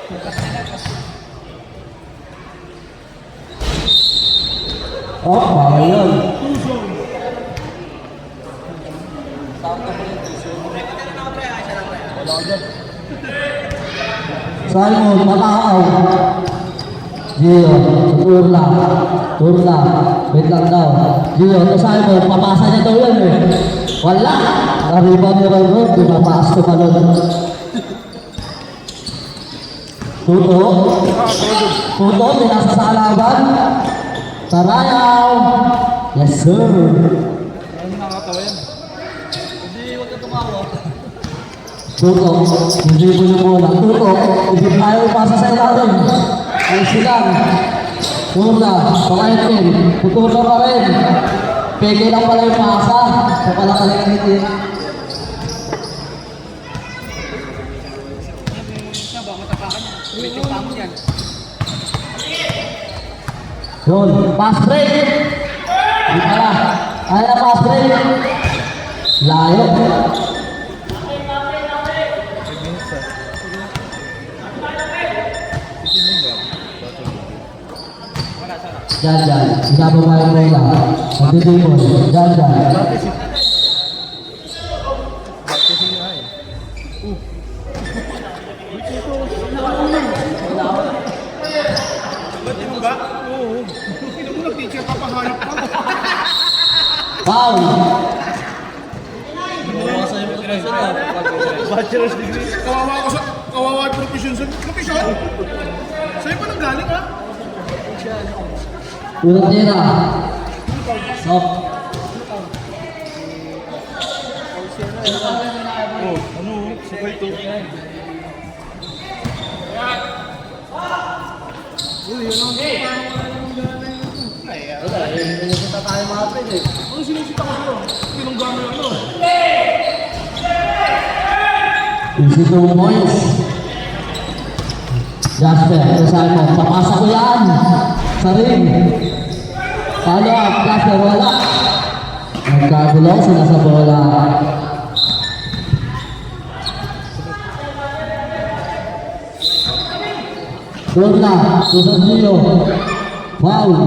Oh, bawal yun. Simon, matakaw. Gio, turla. Wait lang daw. Gio, to Simon, papasa niya daw yan eh. Wala. Nariban ni Ron, pinapaas ko pa nun. Tuto, pinasa sa alaban. Sarayaw. Yes, sir. Ano nakakatawa yan? Hindi, huwag ka tumawa. Tuto, hindi ko yung bola. Tuto, hindi tayo pasa sa ilalim. Ay silang. Turla, pakaitin. Tututo pa rin. Peke lang pala yung pasa. Sa pala kalikitin. Yun, pass break. Hindi pala. Ay na pass break. Layo. Jangan, tidak bermain bola. Nanti timur, jangan. Foul. Bachelor's degree. Kawawa yung profession. Sa'yo pa nang galing ha? Ulat tira. Stop. Ano? Sakay to. Uy, ano? Wala, hindi kita tayo mapin eh. Ano sinisita ko sa'yo? Tinunggan mo yung ano? Easy 2 points. Jasper, Simon, papasa ko yan. Sa ring. Follow up, Jasper, wala. Nagkagulo sila sa bola. Turna, Susan Gio. Foul.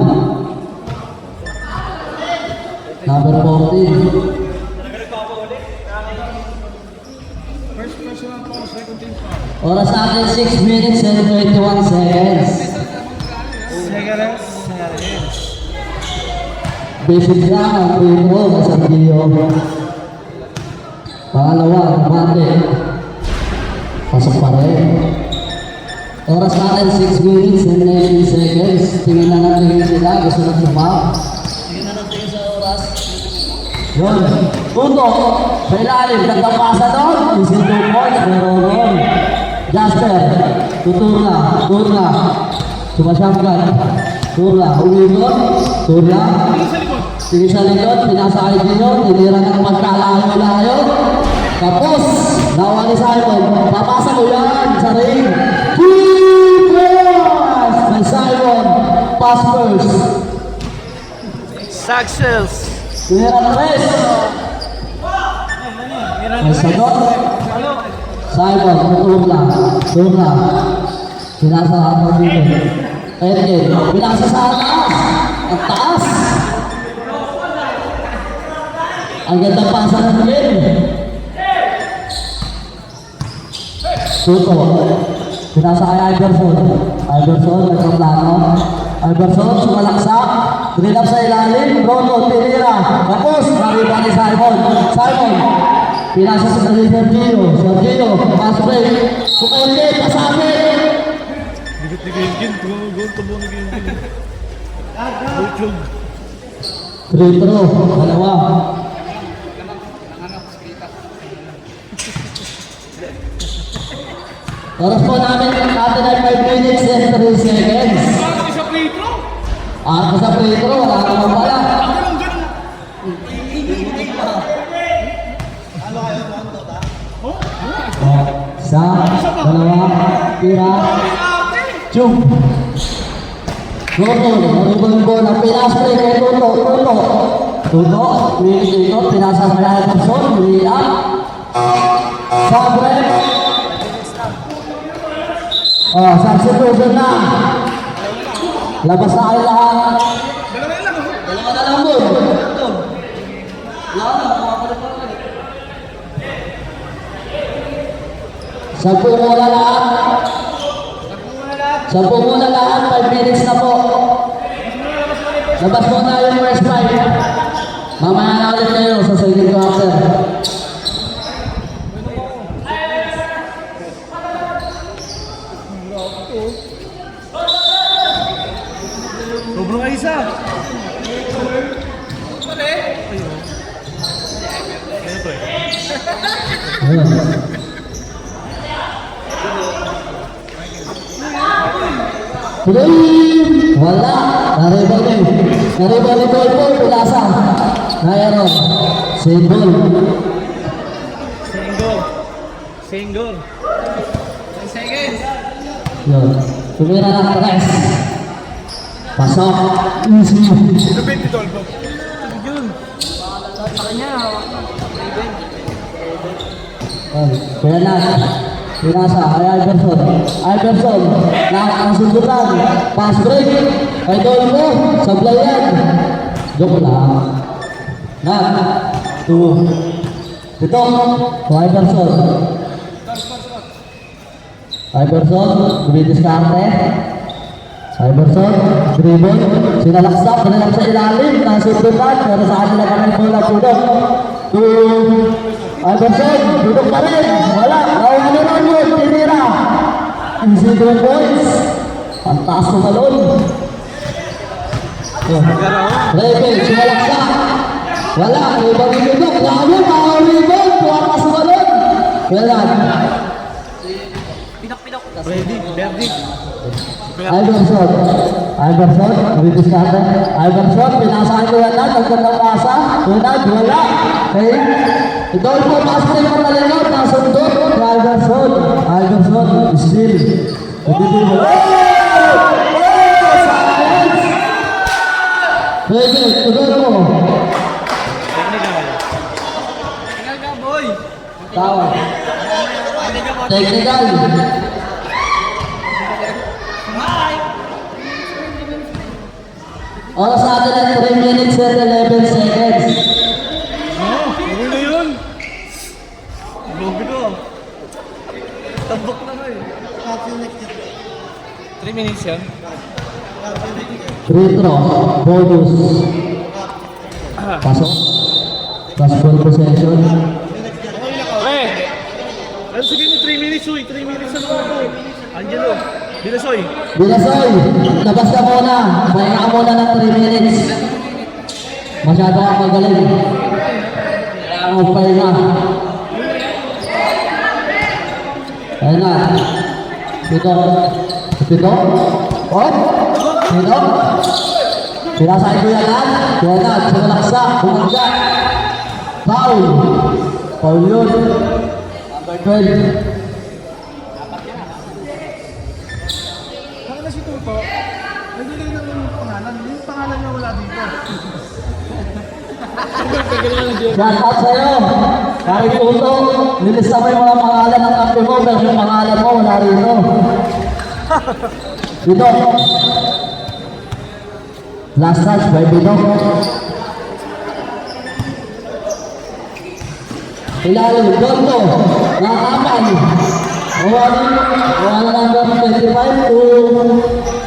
Number 14. First personal foul, second team foul. Oras natin 6 minutes and 21 seconds. Seconds. Basic lang ang free throw na sa Gio. Pangalawa, mate. Pasok pa rin. Oras natin 6 minutes and 19 seconds. Tingin na natin sila. Gusto na sumap. Tingin na natin sa oras. Yun. Tuto. Sa ilalim. Gandang pasa doon. Easy 2 points. Meron doon. Jasper. Turla. Sumasyanggan. Turla. Uwingon. Turla. Tingin sa likod. Pinasa ID nyo. Tinira ng magkalayo-layo. Tapos. Nawa ni Simon. Papasa ko yan sa ring. Keepers! May Simon. Pass first. Success. Tinira ng rest. May sagot. Simon, turla. Pinasa ako dito. Edgar, pinasa sa taas. Ang taas. Ang ganda pasa ng game. Tuto. Pinasa kay Iverson. Nagkaplano. Iverson, sumalaksak. Trinap sa ilalim. Roto, tinira. Tapos, nariba ni Simon. Pinasa sa Sergio, pass break. Kukulit, pasapit. Bigot ni Gengin. Gawin tabo ni Gengin. Butchog. Free throw, dalawa. Oras po natin ay 5 minutes and 3 seconds. Bakit sa free throw? Ako sa free throw, wala naman pala. Ganun. Isa, dalawa, tira, chum. Maribon ko ng pinaspre kay Tuto, pinasa sa lahat ng son, Sabre. Oh, substitution na. Labas na kayo lahat. Dalawa lang, oh. Dalawa na lang mo. Ito. Wala na, makakalit pa rin. Sampu muna lahat. Sampu muna lahat, 5 minutes na po. Labas muna yung first 5. Mamaya na ulit kayo sa second quarter. Sobrang isa. Ayun. Tuloy! Wala! Naribali! Naribali ball po, pulasa! Nairon! Same ball! Single. 10 seconds. Yun. Tumira ng tres. Pasok! Easy! Lupit ni Dolbo. Yun. Kaya na, pinasa kay Iverson. Iverson, nakakasundutan. Pass break. Kay Dolmo, sablay yan. Joke lang. Nat, 2. Ito, kay Iverson. Iverson, dumidiskarte. Iverson, dribble. Sinalaksak sa ilalim. Nasundutan, pero sa kanila pa rin bola pudok. 2. Iverson, duduk pa rin. Wala. Nawalan na yun. Tinira. Easy 2 points. Ang taas ng balon. Rebel, sumalaksak. Wala. Ibang duduk. Lalo, mga rebound. Tuwakas ng balon. Wala. Ready. Verdi. Iverson. Iverson, nabibis natin. Iverson, pinasahan ko yan na. Nagkandang pasa. Wala. Okay. Ikaw po, pass rin ang talingaw. Nasundot. Iverson. Iverson, still. Nabibis. Silence! Pwede, tuloy mo. Tingnan ka, boy. Tawa. Technical. Oras natin at 3 minutes and 11 seconds. Ano na yun? Grabe ko. Tambok na nga eh. 3 minutes yan. Free throw, bonus. Pasok. Basketball possession. Ano sabihin mo 3 minutes, uy? 3 minutes na naman ako. Angelo. Bilasoy. Bilasoy, labas ka muna. Pahinga ka muna ng 3 minutes. Masyado kang magaling. Kailangan mo pahinga. Ayun na. Pito. Pito. Oh? Pito. Pinasahin ko yan lang. Kaya na, sinalaksa. Bumagda. Foul. Foul yun. Number 12. Saka na si Tuto. Nagbigay ng pangalan. Yung pangalan niya wala dito. Shout out sa'yo. Kahit puto, nilista mo yung mga pangalan ng kampi mo, pero yung pangalan mo wala rito. Dito. Last touch by Bino. Ilalim, Gonto. Nakapan. Wala number 25 to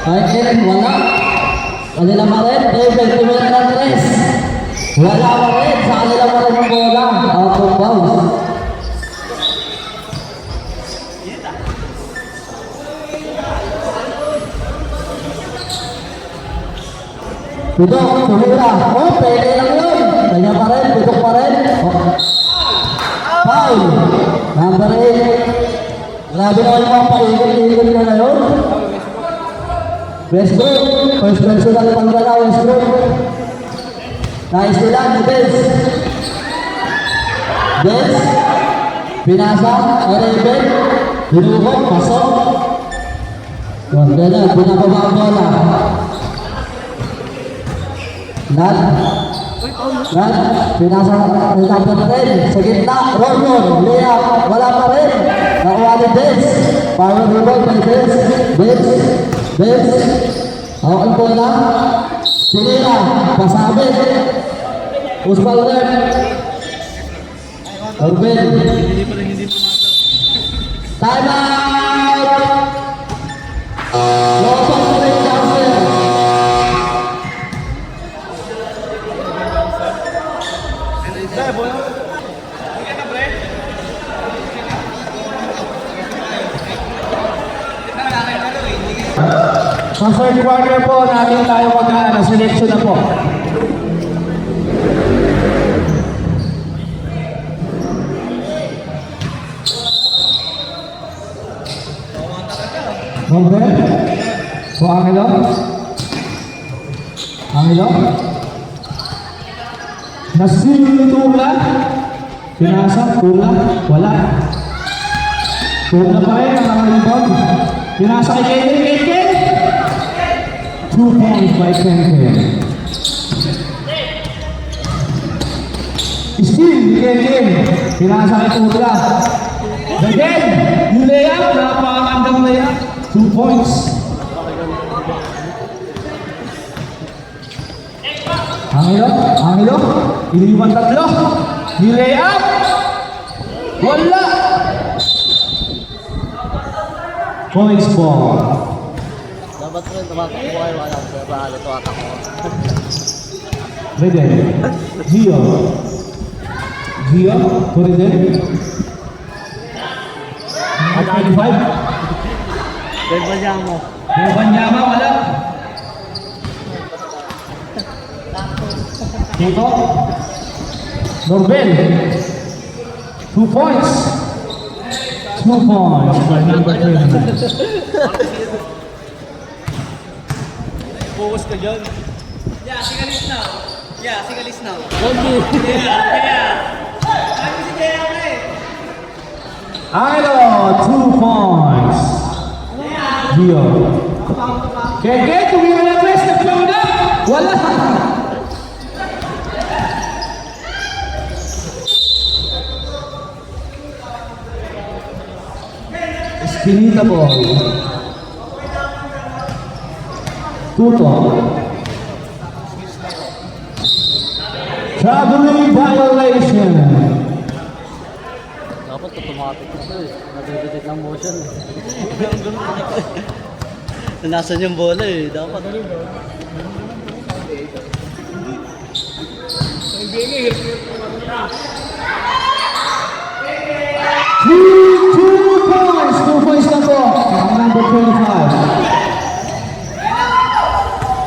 Michael, wala. Kanila pa rin, David, tumira ng 3. Wala pa rin, sa kanila pa rin ang bola. Out of bounds. Pidok, tumira. Oh, pwede lang yun. Kanya pa rin, pidok pa rin. Oh. Foul. Number 8. Grabe naman yung mga paikot-ikot na ngayon. Westbrook. First personal panggala, Westbrook. Nice nila, Dez. Dez. Pinasa, Rebel. Binukot, pasok. Ganyan, binababa ang bola. Nat. Yan, pinasa ng number 10. Sa gitna, Ronron, layup, wala pa rin. Nakuha ni Benz. Power rebound by Benz. Benz. Hawakan po na. Sinira, pasabit. Usbal rin. Orben. Time out! Lopez na rin downstairs. Sa third quarter po, natin tayo selection na po. Robert? O Angelo? Angelo? Nasil ni Tula? Pinasa? Tula? Wala. Tula pa rin ang rebound. Pinasa kay Ken. 2 points by Ken. Still, Ken. Pinasa kay Tula. Again, yung layup, napakagandang layup. 2 points. Angelo, iniwan tatlo. Yung layup, wala. Points ball. Dapat rin tumatakbo kayo, wala ko sa bahala, tumatakbo. Ready. Gio, put it in. 25. Beba niya mo. Banyama, wala. Dito. Norbel. 2 points. 2 points by number 3. Focus ka dyan. Yeah, singalis now. Angelo, 2 points. Gio. Keke, tumira na tres, nagpawin na. Wala. Espinita ball. Tuto. Traveling violation. Dapat automatic ito eh. Nadidetect ng motion eh. Nasaan yung bola eh. Dapat. Two points na po. Number 25.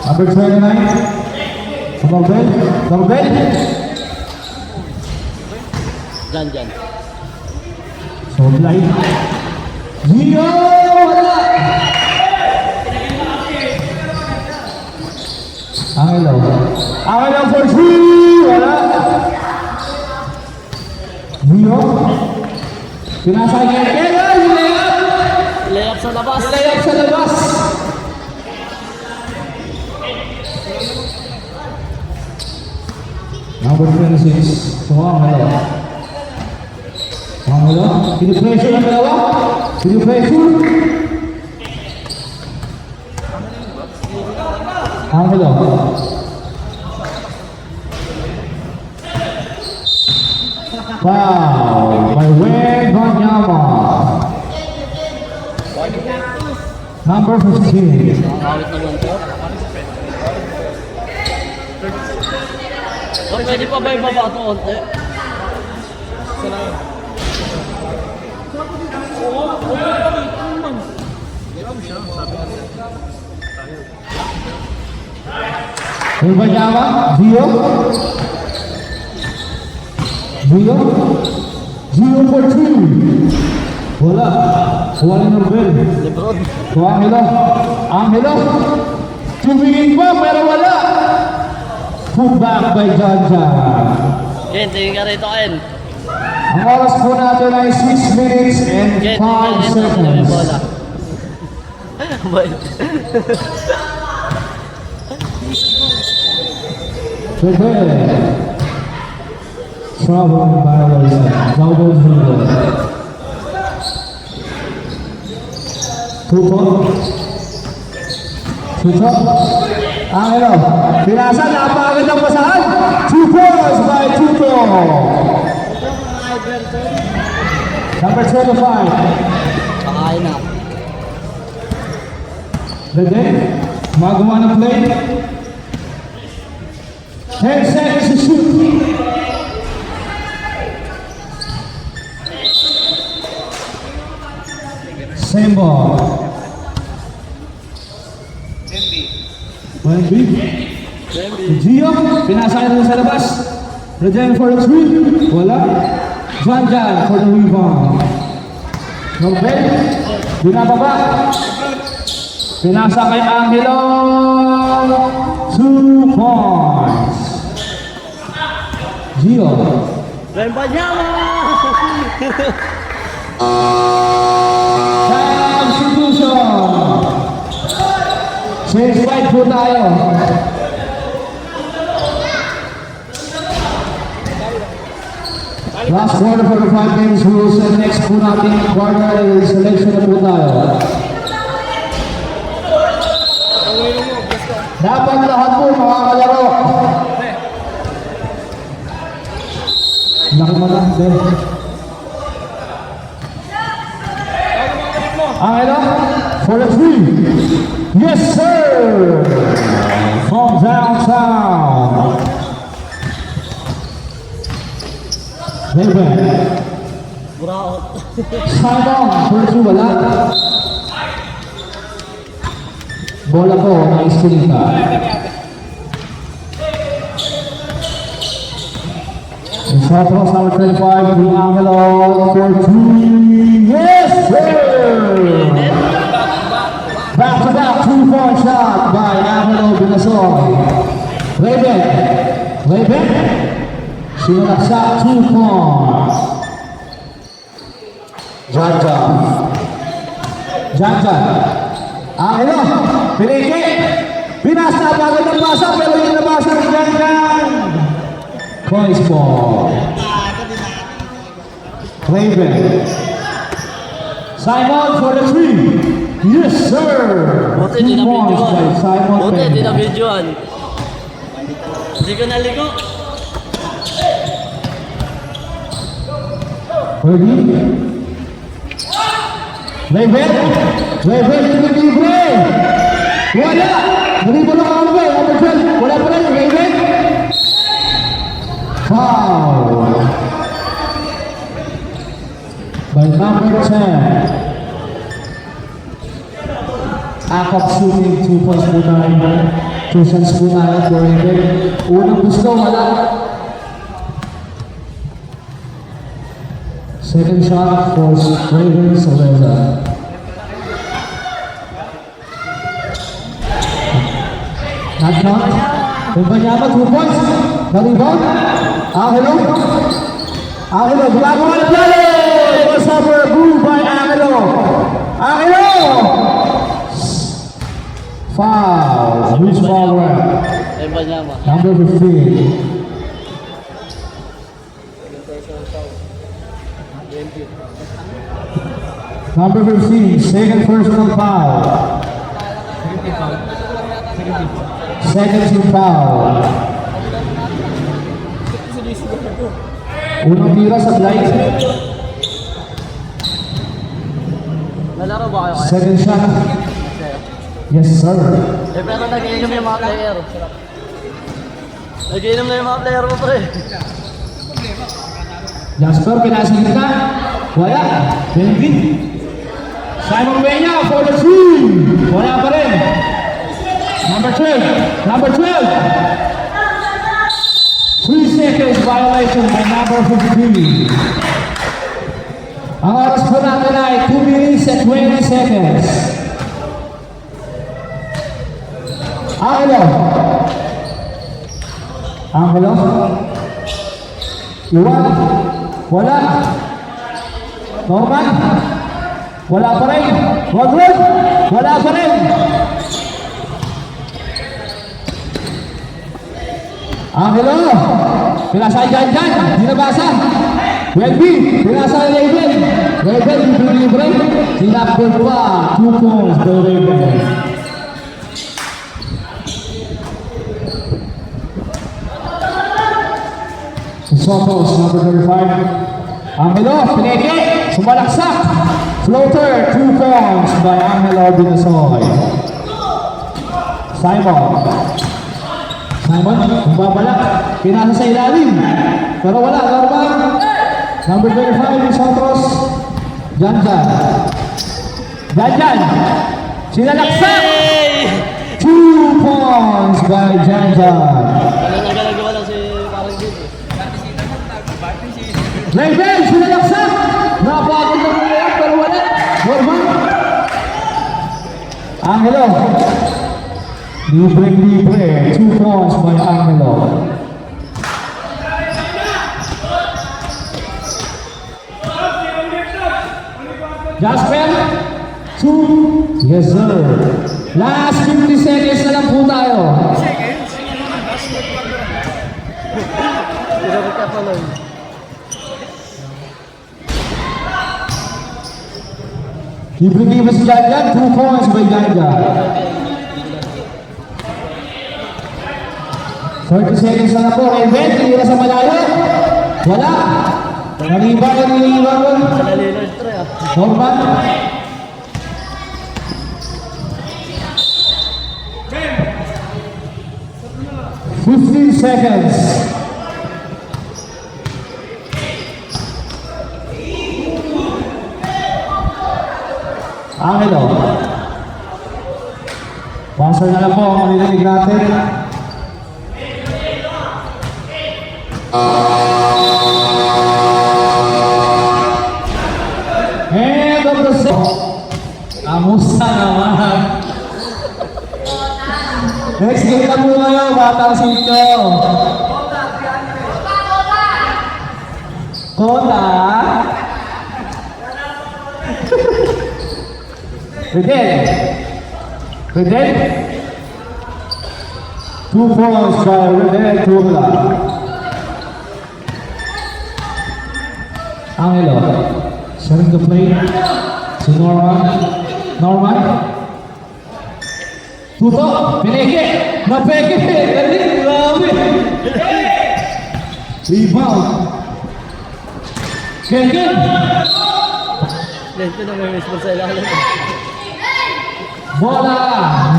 Number 29. Norbel. Dyan. So, blind. Gio! Wala! Angelo for 3! Wala! Gio? Pinasa kay Kela! Yung layup! Layup sa labas. Layup sa labas! Number 26. So, Angelo. Pinipressure ang dalawa. Pinipressure. Angelo. Foul by Wayne Banyama. Number 15. Nakakawit naman to. So, pwede pa ba ibaba ito konti? Wayne Banyama. Gio for 2. Wala. Wala ni Norbel. Lebron. So, Angelo. Tumingin pa pero wala. Put back by John. Ken, tingin ka rito, Ken. Ang oras po natin ay 6 minutes and Ken, 5 tingin ka rito. Yung seconds. bola. Bait. Prepare. Traveling violation. Double zero. 2 points. Tutok. Angelo. Pinasa. Napakagandang basahan. 2 points by Tutok. Number 25. Pakain na. Ready? Magawa ng play. 10 seconds to shoot. Same ball. MB. Gio, pinasa niya sa labas. Ready for the three. Wala. Jan for the rebound. Norbel, binababa. Pinasa kay Angelo. 2 points. Gio. Rembanyama! Substitution. Change right po tayo. Last quarter for the 5 games rules and next po natin quarter is selection na po tayo. Dapat lahat po makakalaro. Laki mo lang, Ben. Angelo, for the three. Yes, sir! From downtown. Baby. Buraot. Simon, for the two, wala. Bola ko, na-screen ka. Shot cross number 25 to Angelo for three. Yes, sir! Back-to-back 2-point shot by Angelo Binasol. Raven. Sinulaksa 2 points. Janjan. Angelo. Piniki. Pinasa. Bago ng basa. Pero yung nabasa ng Janjan. Points ball. Raven. Simon for the three. Yes, sir. Buti di 2 na points by videoan. Simon. Buti di na Peña. videoan. Hindi ko naliko. Ready? Raven, libre. Wala. Hindi mo lang ako ba? Wala pa rin, Raven. Foul. By number 10. Akop shooting 2 points po tayo. 2 shots po tayo for Raven. Unang gusto, wala. Second shot for Raven Saleza. Not count. Rembanyama 2 points. Na-rebound. Angelo. Ginagawa ng play. Crossover move by Angelo. Foul. Which ball rep? Rembanyama. Number 15. Number 15, second personal foul. Second team foul. Unang tira sa blind. Nalaro ba kayo kaya? Second shot. Yes, sir. Pero nag-iinom yung mga player. Nag-iinom na yung mga player mo, pre. Jasper, pinasingit ka. Wala. Benvin. Simon Peña for the three. Wala pa rin. Number 12. 3 seconds violation by number 15. Ang oras po natin ay 2 minutes and 20 seconds. Angelo. Iwan. Wala. Norman. Wala pa rin. Rodrigo. Wala pa rin. Angelo, pinasa kay Jan, di nabasa. Welby, pinasa kay Raven. Raven, libre-libre. Sinapol pa, 2 points to Raven. Sotos, number 35. Angelo, pineke, sumalaksak. Floater, 2 points by Angelo Binasoy. Simon, bumabalak, pinasa sa ilalim. Pero wala, normal. Number 25, Sotos. Janjan, sinalaksak. 2 points by Janjan. Nagagawa lang si parang dito. Raven, sinalaksak! Napagod na muna yan, pero wala. Norman. Angelo. Libre. 2 points by Angelo. Jasper. 2. Yes, sir. Last 50 seconds na lang po tayo. Isabot ka pa lang. Libre si Janjan, 2 points by Janjan. 30 seconds na po. Raven, tira sa malayo. Wala. Naniba. Nalilord try ah. Norman. Fifteen seconds. Angelo. Buzzer na lang po ang nililig natin. And of the set. Kamusta naman? Next game na po kayo, Batang Sito. Kota. Redel. 2 points by Redel Tula. Angelo. Setting the play. Si Norman. Tuto. Pineke. Napeke. Galing. Grabe. Rebound. Kenken. Lento na may mismo sa ilalim. Bola!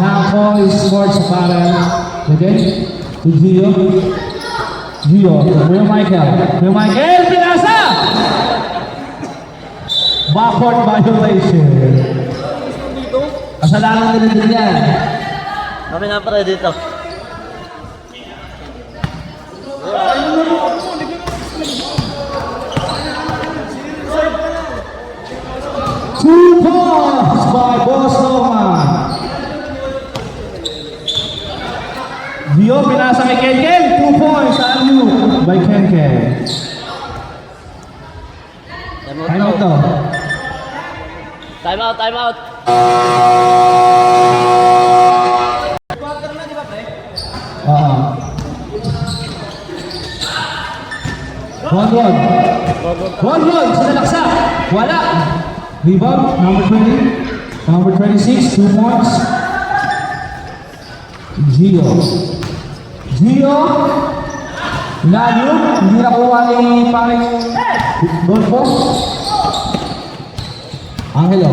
Nako is-scored sa parang. Okay? To Gio. Kuya Michael, pinasa! Backward violation. Kasalanan nila din yan. Kami na pare dito. Two points by Boss Norman. Gio, pinasa kay Kenken. 2 points. Aliu by Kenken. Time out to. Time out. Oo. 1-1. Sinalaksa. Wala. Rebound. Number 20. Number 26. 2 points. Gio. Layo. Hindi nakuha ni paring goal post. Angelo.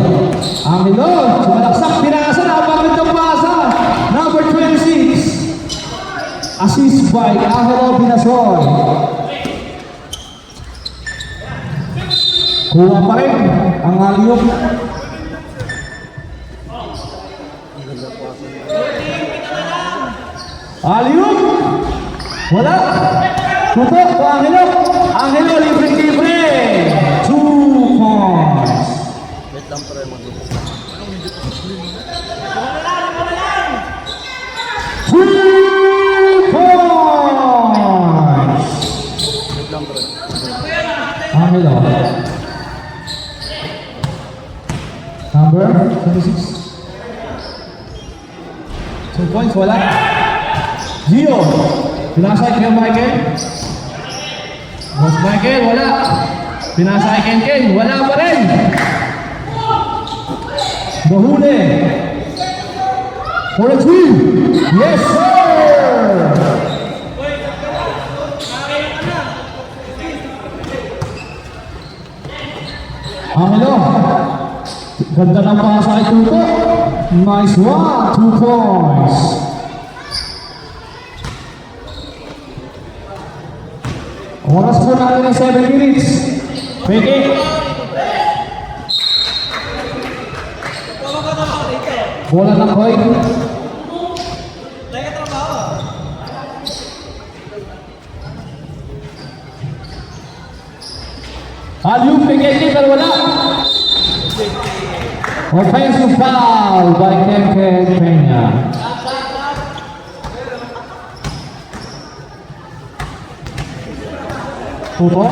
Sumalaksak. Pinasa. Napagandang pasa. Number 26. Assist by Angelo Binasoy. Kuha pa rin ang aliyok. Aliyok! Wala! Tutok po Angelo libre. 2 points. Wait lang pare mo. 3 points. Wait lang pare. Angelo. Number 26. 2 points, wala. Gio. Pinasay kay Michael. Boss Michael, wala. Pinasay kay Ken, wala pa rin. Mahuli. For a three. Yes, sir! Angelo. Ganda ng pasa kay Tuto. Nice one. 2 points. Oras po natin ng 7 minutes. Pwede. Bola na Koy. Alium Pegeti pero wala. Offensive foul by Ken Peña. Tuto.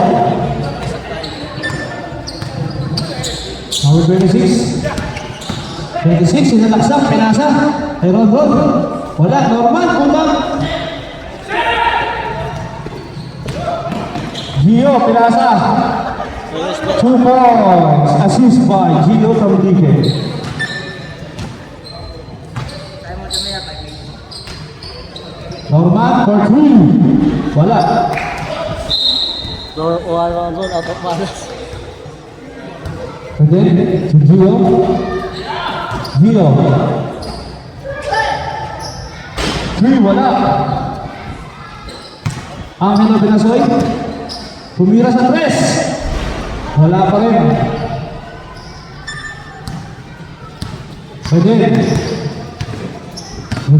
Number 26. 26, sinalaksak, pinasa. Kay Rodon. Wala, normal, kumbang. Gio, pinasa. 2 points. Assist by Gio from DK. Normal for 3. Wala. Door one out of balance. And then, to Gio. Gio. 3, wala. Angelo Binasoy. Tumira sa 3. Wala pa rin. And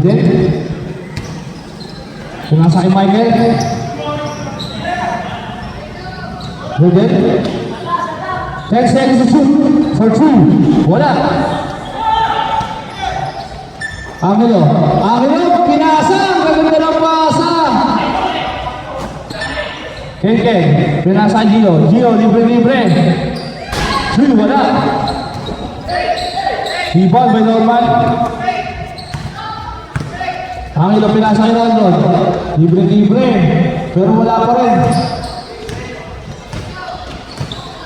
then, pinasa kay Michael. And then, 10 seconds to shoot for 2. Wala. Angelo, pinasa, gaganda ng pasa. Ken, pinasa Gio, libre. 3, wala. Ibal by Norman. Angelo, pinasa kay Rondon. Libre, pero wala pa rin.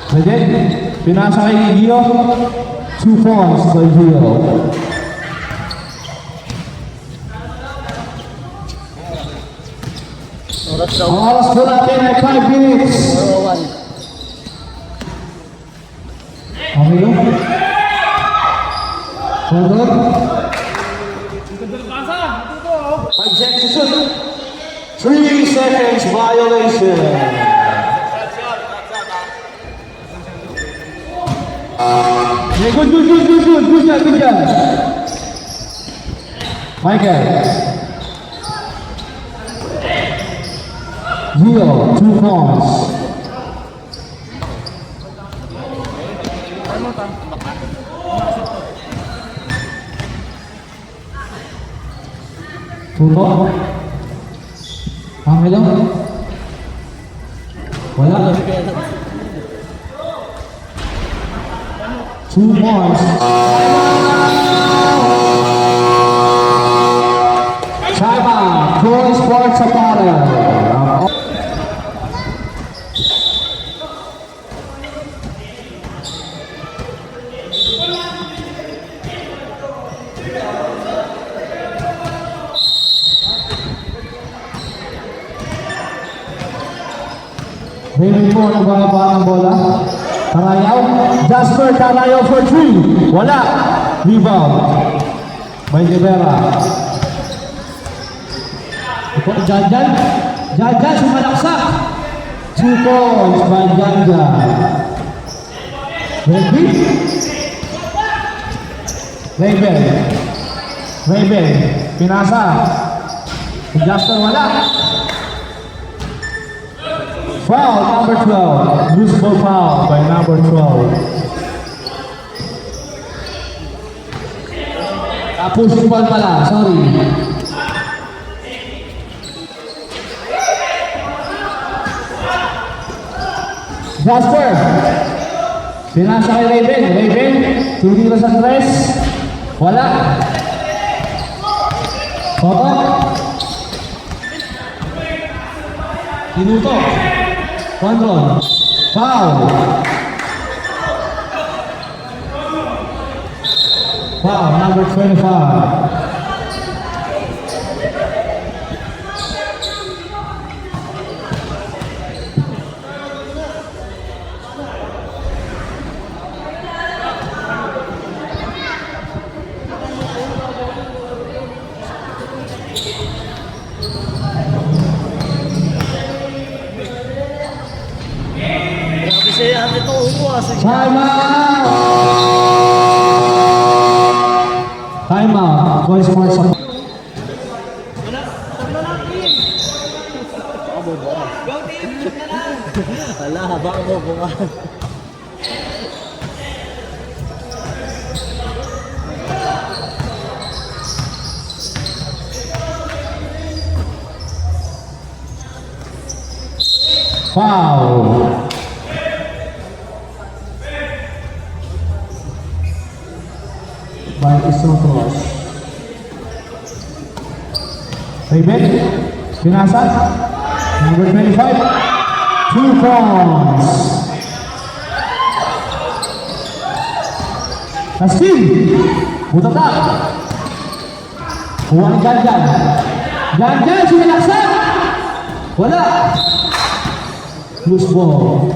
And then, pinasa kay Gio. 2 points by Gio. Oras daw. Ang oras po natin ay 5 minutes. 0-1. Okay yun? Hold on. 5 seconds to shoot. 3 seconds violation. Okay, good job. Michael. Gio, 2 points. Tuto. Angelo. Wala. 2 points. Timeout. Troy Sports Apparel. Raymond po nagbababa ng bola. Tarayaw. Jasper Tarayaw for 3. Wala. Rebound. By Rivera. Ito, Janjan sumalaksak. 2 points by Janjan. Raven. Pinasa. Jasper wala. Foul, number 12. Usable foul by number 12. Pushing ball pala, sorry. Jasper. Pinasa kay Raven. Tumira sa 3. Wala. Tinuto. Control. Foul. Foul, number 25. Grabe siya yan. Ito umuwas. Time out! Time out. Twice more sa... Wala, baka mo bunga. Foul. By Isotos. Raven. Pinasa. Number 25. 2 points. Nastin. Butata. Kuha ni Janjan. Janjan, sinilaksak. Wala. Loose ball.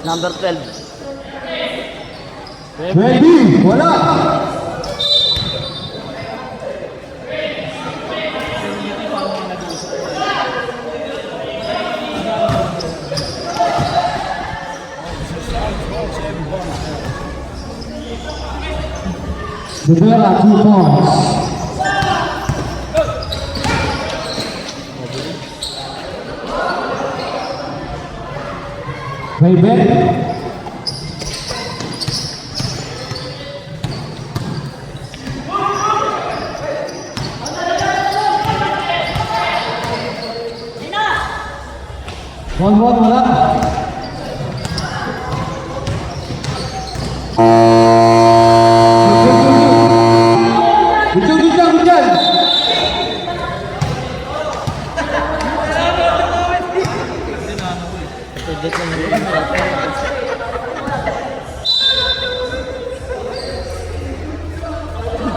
Number 12. 20. Wala. Rivera, 2 points. Raven. One, wala. Good.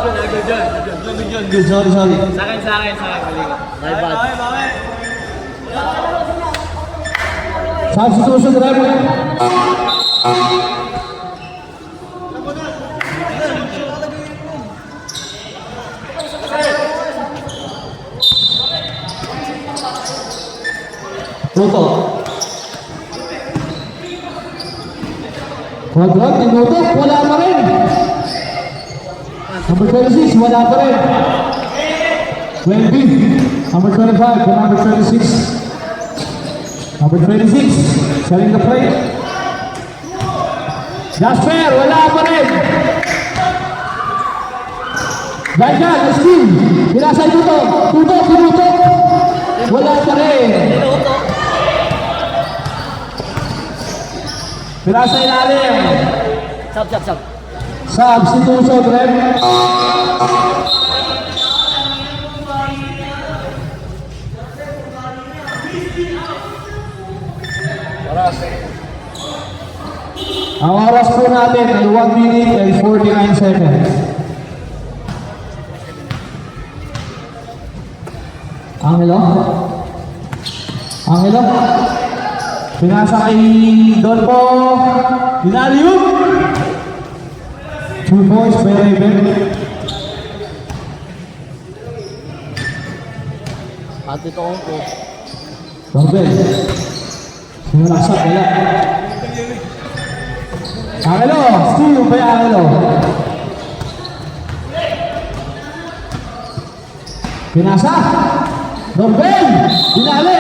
Ito lang yun. Good, sorry. Sa akin, balikan. My bad. Substitution, Raven. Tuto. Quadrat, tinutok, wala pa rin. Number 26, wala pa rin. 20, number 25, to number 26. Number 26, setting the play. Jasper, wala pa rin. Ganyan, Estin, pinasay tutok, tinutok. Wala pa rin. Pinasa ilalim. Sab. Substitution, Rem. Ang oras po natin ay 1 minute and 49 seconds. Angelo? Pinasa kay Don po. Dinalium. 2 points by Raven. At ito ko po. Robel. Sumalaksak, wala. Angelo. Steve, yung pa yung Angelo. Pinasa. Robel. Dinali.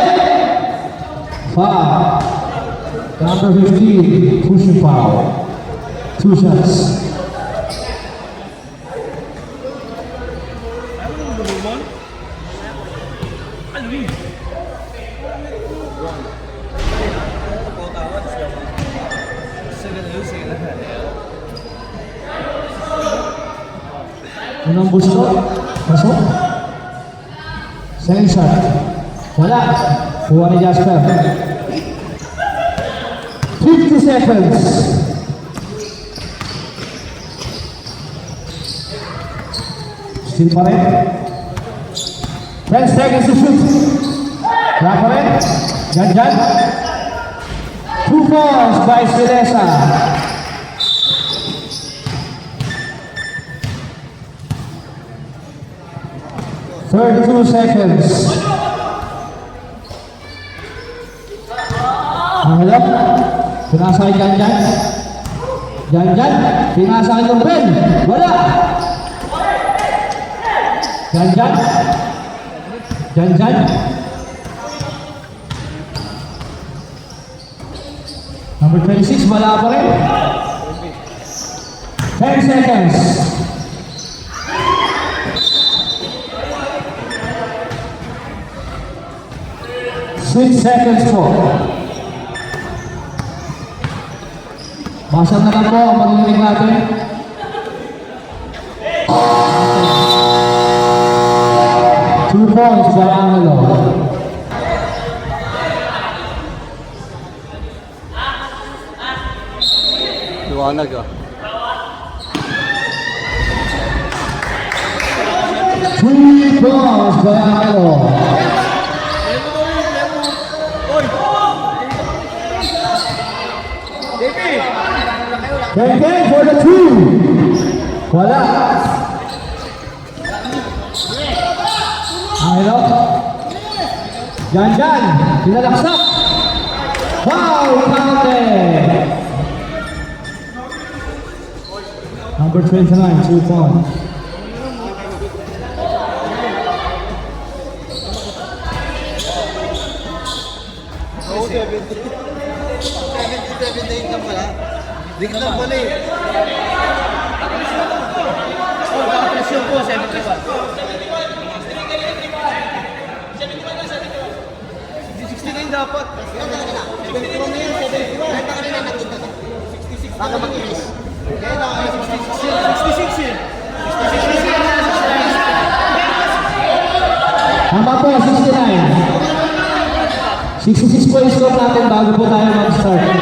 Foul. Number 15, pushing foul. 2 shots. Unang busto. Pasok. Second shot. Wala. Kuha ni Jasper. 50 seconds. Still pa rin. 10 seconds to shoot. Wala pa rin. Yan. 2 points by Celesa. 32 seconds. Hangalap. Pinasakay Janjan. Janjan. Pinasakay yung Ben. Wala. Janjan. Janjan. Number 26. Wala pa rin. 10 seconds. 6 seconds po. Basa na lang po ang pag-ibig natin. Two points by Angelo. Liwanag ah. 3 points by Angelo. Ken for the 2. Wala. Angelo. Janjan. Pinalaksak. Wow, counted. Number 29, 2 points. Oh, 70. 77 ka pala. Di ka lang pala eh. Presyon po, 71. 69 dapat. 71 na yun, 71. Kaya ka rin na nakita ka. 66. Baka mag-inis. Kaya na kaya 66 yun. 66 yun. Tama po, 69. 66 po yung score natin bago po tayo mag-start.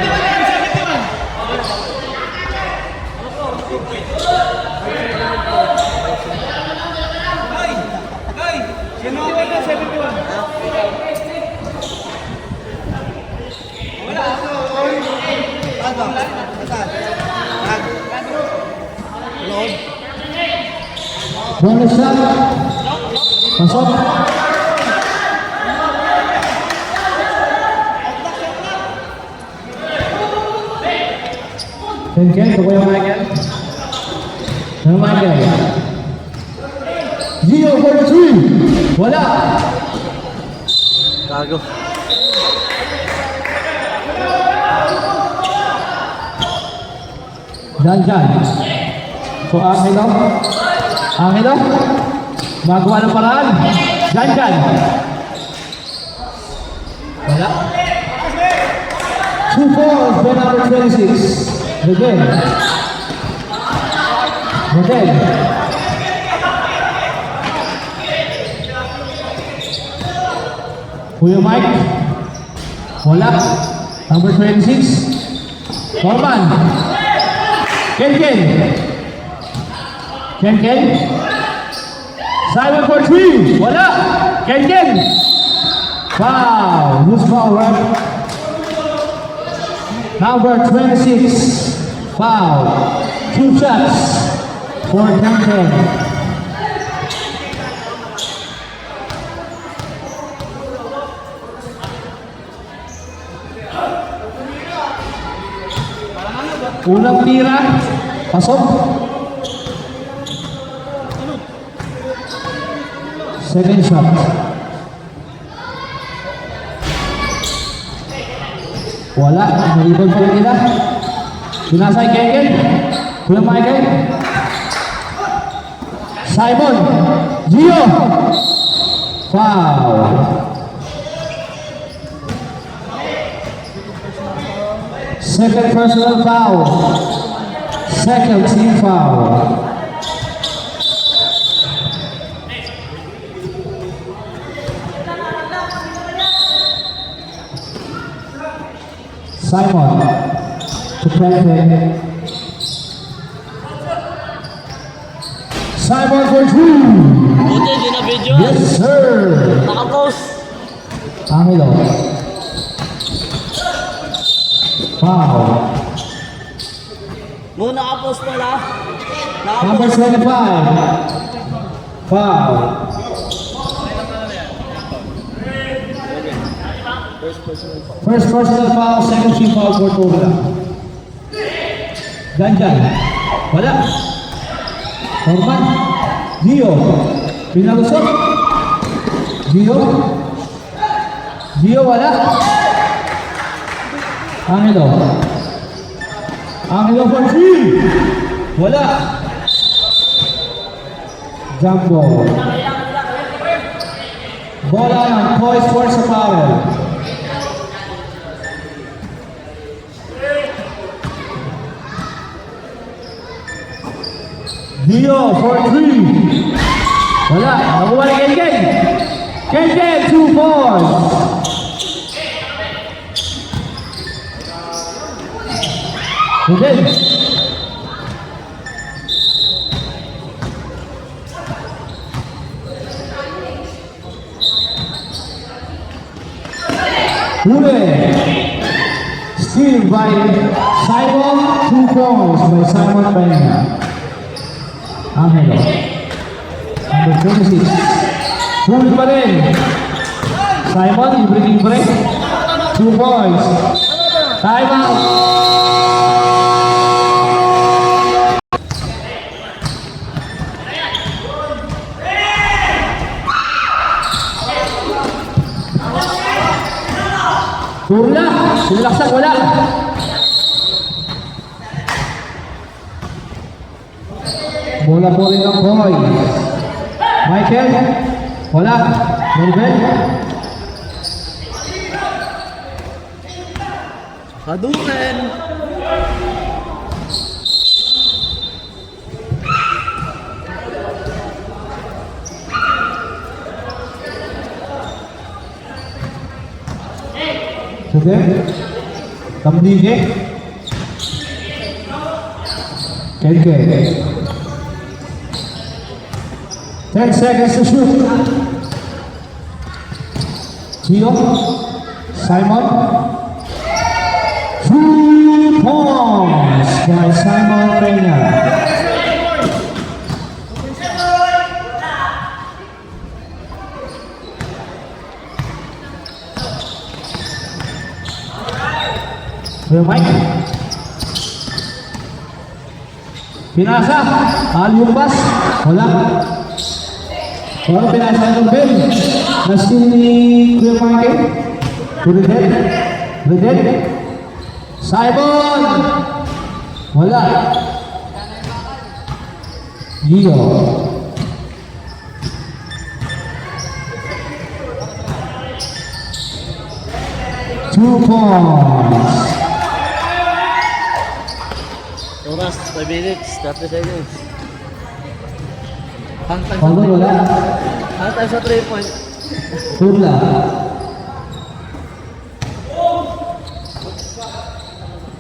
Bonus shot. Pasok. Ken, tukoy yung Michael. Ano Michael? Gio for the 3. Wala. Gago. Janjan. So, Angelo. Angelo. Magawa ng paraan. Janjan. Wala. 2 points by number 26. Again. Kuya Mike. Wala. Number 26. Norman. Ken. Simon for 3. Wala. Ken. Wow. Who's foul, right? Number 26. Foul. 2 shots for Ken. Unang tira. Pasok. Second shot. Wala. Nalibag pa rin nila. Pinasay Ken. Kuya Michael. Simon. Gio. Foul. Second personal foul. Second team foul. Simon to Quentin. Simon for two. Buti, di na video. Yes, sir. Naka-post. Angelo. Foul. Muna naka-post pala. Number Naka-post. 25. Foul. First personal foul, second team foul for Tobla. Ganjan. Wala. Norman. Gio. Pinalusot. Gio. Gio wala. Angelo. Angelo for three. Wala. Jumbo. Bola ng Coy Sports Apparel. Gio for three. Wala. Nakuha ni Kenken. Kenken, 2 points. Ruben. Ruben. Steal by Simon, 2 points by Simon Peña. Angelo. Number 26. Full pa rin. Simon, ibigin pa rin. 2 points. Time out. Turla. Sinlaksak wala. Bola po rin ang Boy. Michael. Wala. Melvin. Kaduken. Sige. Tamdige. Kenke. 10 seconds to shoot. Gio. Simon. 2 points by Simon Peña. Kuya Mike. Pinasa. Alyumbas. Wala. Wala pinasa ng Ben. Nasi ni Kuya Mike. Redet. Redet. Simon. Wala. Gio. Two points. Oras, 5 minutes, 30 seconds. Hangtang sa Pagod 3 wala. Hangtang sa 3 point. Turla.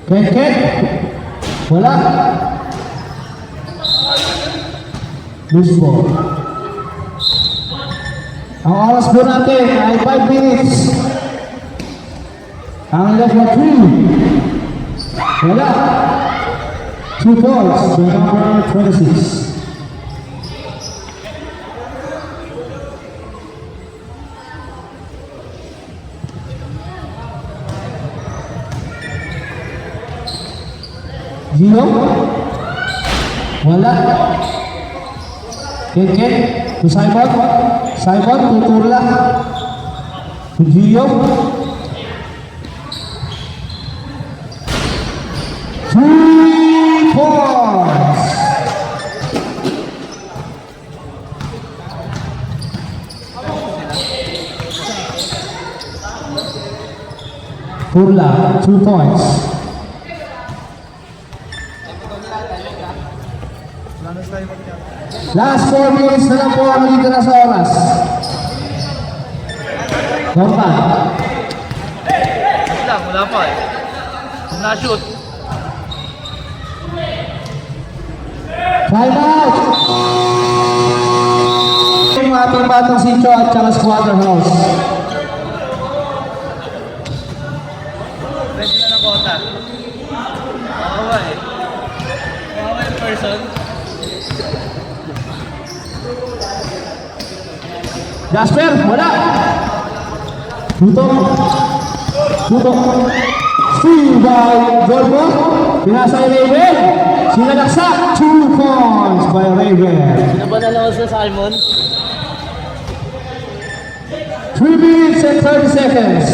Kenken. Wala. Loose ball. Ang oras po natin ay 5 minutes. Ang left for 3. Wala. 2 points by number 26. Gio. Wala. Kenken. To Simon. Simon to Turla. To Gio. 3 points. Turla, 2 points. Last 4 minutes na lang po ang dito na sa oras. Norman. Wala pa eh. Na-shoot. Time out! Yung ating batang sityo at saka squatter house. Pwede na ng kota. Makawa eh. Makawa yung person. Jasper, wala! Tutok. Tutok. Steal by Golbo. Pinasa ni Raven. Sinalaksak. 2 points by Raven. Sino ba nalawas na Salmon? 3 minutes and 30 seconds.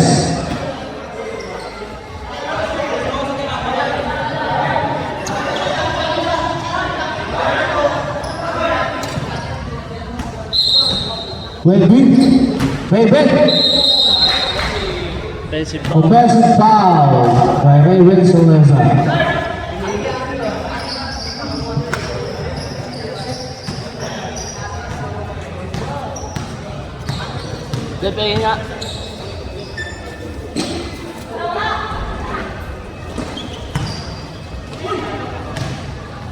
Raven. Offensive. Offensive foul by Raven Soleza. Depende nga.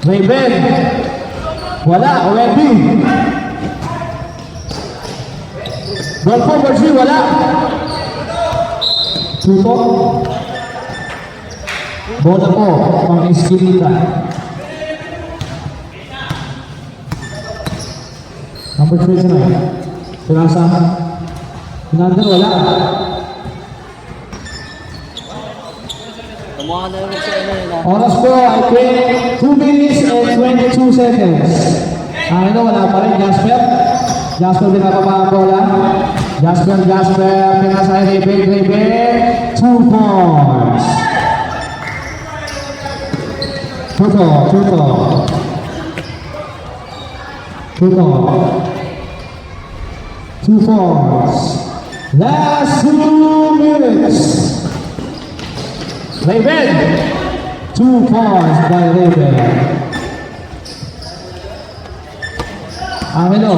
Raven. Wala. OMB. Golfo, Bersi, wala. Tuto. Bola po, pang Esquilita. Number 3 na. Pinasa. Pinanda, wala. Tumuha na yung sa ano yun ah. Oras po ay 2 minutes and 22 seconds. Ano, wala pa rin. Jasper din nakapama ang bola. Jasper, pinasa ay Raven. 2 points. Tuto. 2 points. Last 2 minutes. Raven. 2 points by Raven. Angelo.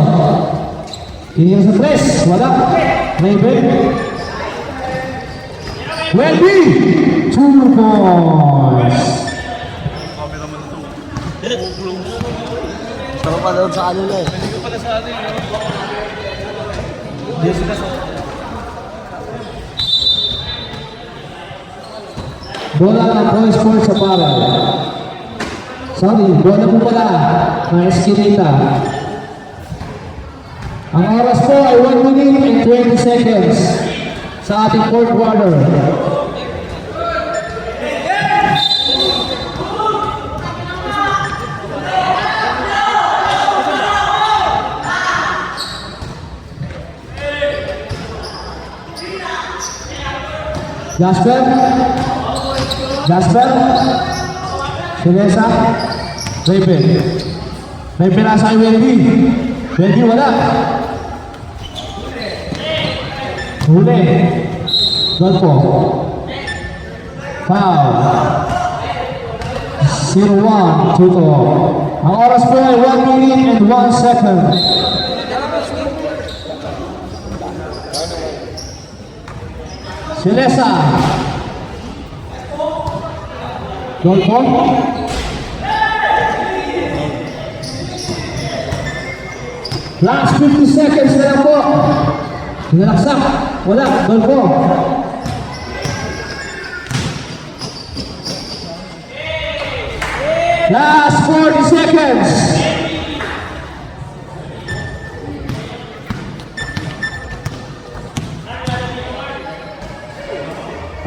Tingin sa press. Wala. Raven. Welby. 2 points. Sarap pa doon sa kanila eh. Bola ng Pro Sports Apparel. Sorry, bola po pala ng Esquilita. Ang oras po ay 1 minute and 20 seconds sa ating fourth quarter. Jasper, Silesa, Raven. Raven nasa kay Welby, wala. Huli. Golfo. Foul. 0-1, Tuto. Ang oras po ay 1 minute and 1 second. Silesa. Golfo. Last 50 seconds na lang po. Sinalaksak. Wala. Golfo. Last 40 seconds.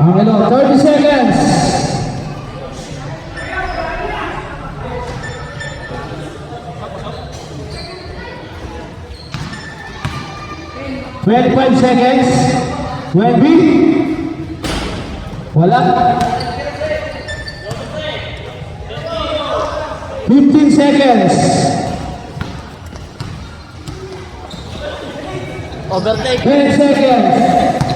Angelo, 30 seconds. $25 seconds. Welby. Wala. 15 seconds. Overtake. 10 seconds.